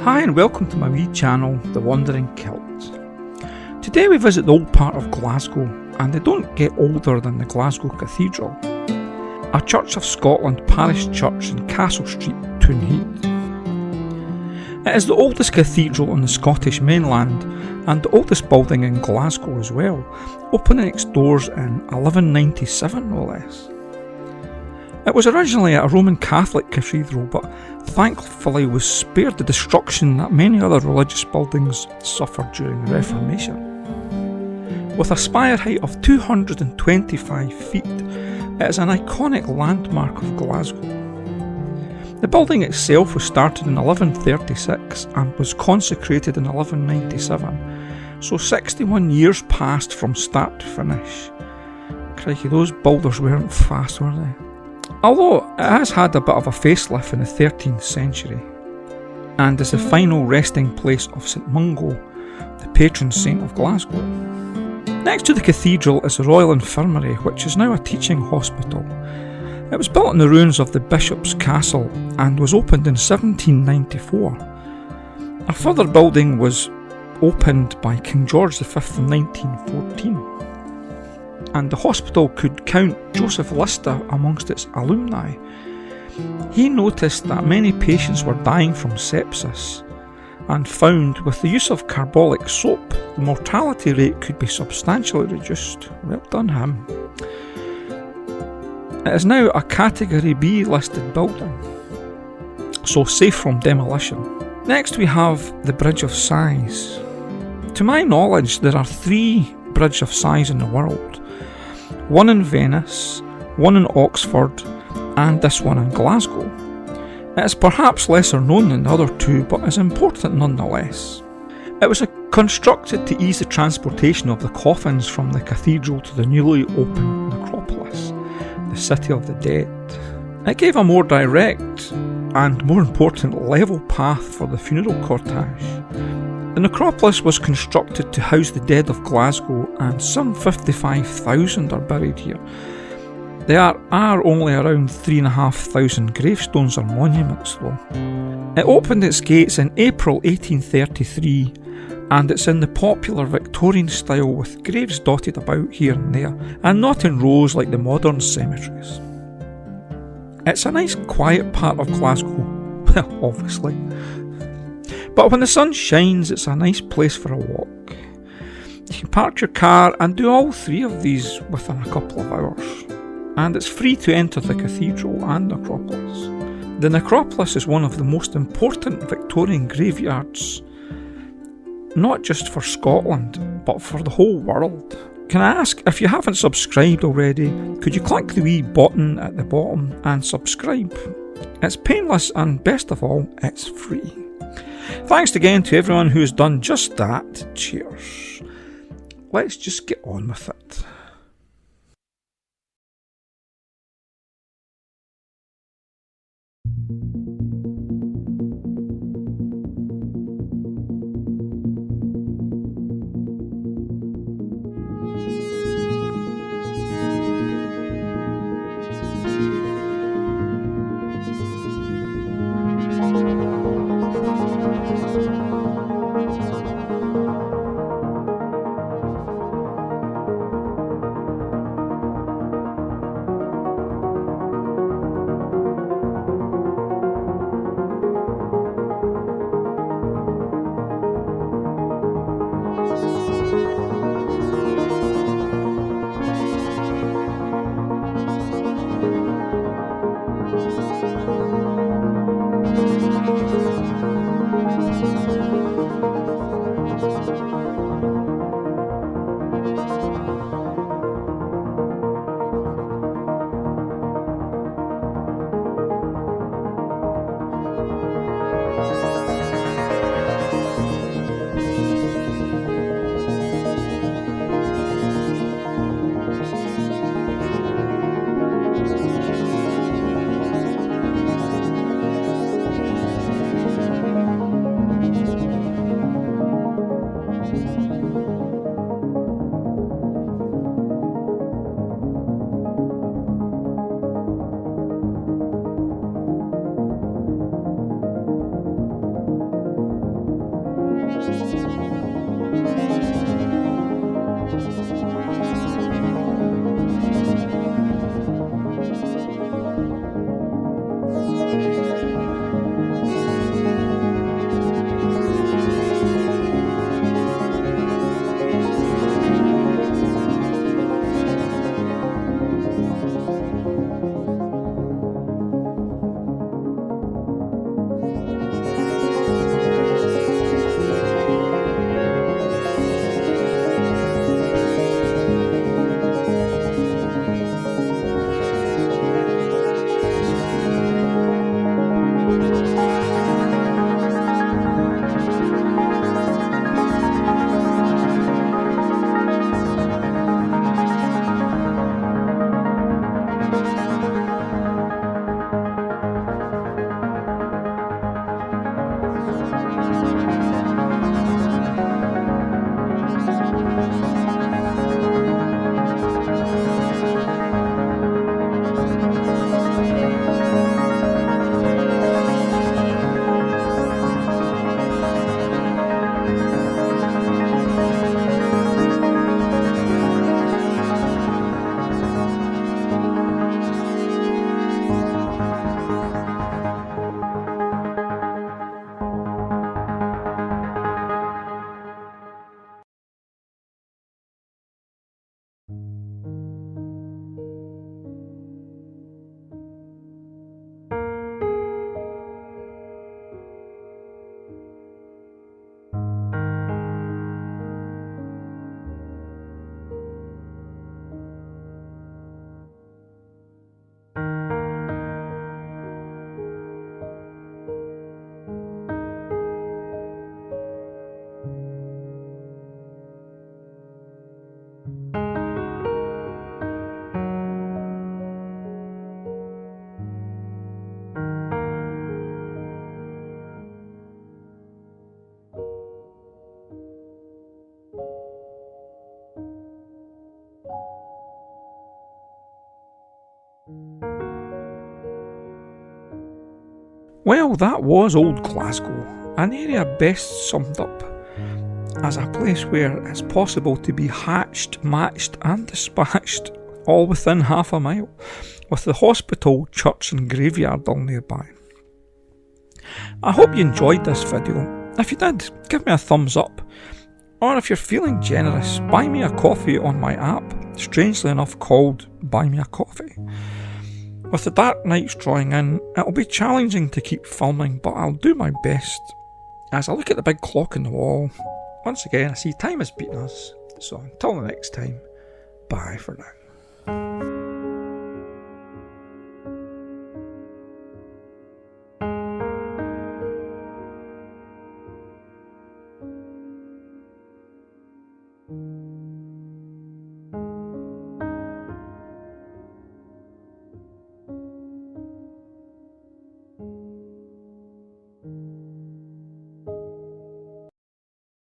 Hi and welcome to my wee channel, The Wandering Kilt. Today we visit the old part of Glasgow, and they don't get older than the Glasgow Cathedral, a Church of Scotland parish church in Castle Street, Toonhead. It is the oldest cathedral on the Scottish mainland and the oldest building in Glasgow as well, opening its doors in 1197 no less. It was originally a Roman Catholic cathedral, but thankfully was spared the destruction that many other religious buildings suffered during the Reformation. With a spire height of 225 feet, it is an iconic landmark of Glasgow. The building itself was started in 1136 and was consecrated in 1197, so 61 years passed from start to finish. Crikey, those builders weren't fast, were they? Although it has had a bit of a facelift in the 13th century, and is the final resting place of St Mungo, the patron saint of Glasgow. Next to the cathedral is the Royal Infirmary, which is now a teaching hospital. It was built in the ruins of the Bishop's Castle and was opened in 1794. A further building was opened by King George V in 1914. And the hospital could count Joseph Lister amongst its alumni. He noticed that many patients were dying from sepsis and found with the use of carbolic soap the mortality rate could be substantially reduced. Well done him. It is now a Category B listed building, so safe from demolition. Next we have the Bridge of Sighs. To my knowledge there are 3 Bridge of Sighs in the world. One in Venice, one in Oxford, and this one in Glasgow. It is perhaps lesser known than the other 2, but is important nonetheless. It was constructed to ease the transportation of the coffins from the cathedral to the newly opened Necropolis, the city of the dead. It gave a more direct and, more important, level path for the funeral cortege. The necropolis was constructed to house the dead of Glasgow, and some 55,000 are buried here. There are only around 3,500 gravestones or monuments though. It opened its gates in April 1833, and it's in the popular Victorian style with graves dotted about here and there, and not in rows like the modern cemeteries. It's a nice quiet part of Glasgow, well obviously. But when the sun shines, it's a nice place for a walk. You can park your car and do all 3 of these within a couple of hours. And it's free to enter the cathedral and necropolis. The necropolis is one of the most important Victorian graveyards, not just for Scotland, but for the whole world. Can I ask, if you haven't subscribed already, could you click the wee button at the bottom and subscribe? It's painless and best of all, it's free. Thanks again to everyone who has done just that. Cheers. Let's just get on with it. Well, that was old Glasgow, an area best summed up as a place where it's possible to be hatched, matched and dispatched all within half a mile, with the hospital, church and graveyard all nearby. I hope you enjoyed this video. If you did, give me a thumbs up, or if you're feeling generous, buy me a coffee on my app, strangely enough called Buy Me a Coffee. With the dark nights drawing in, it'll be challenging to keep filming, but I'll do my best. As I look at the big clock on the wall, once again I see time has beaten us, so until the next time, bye for now.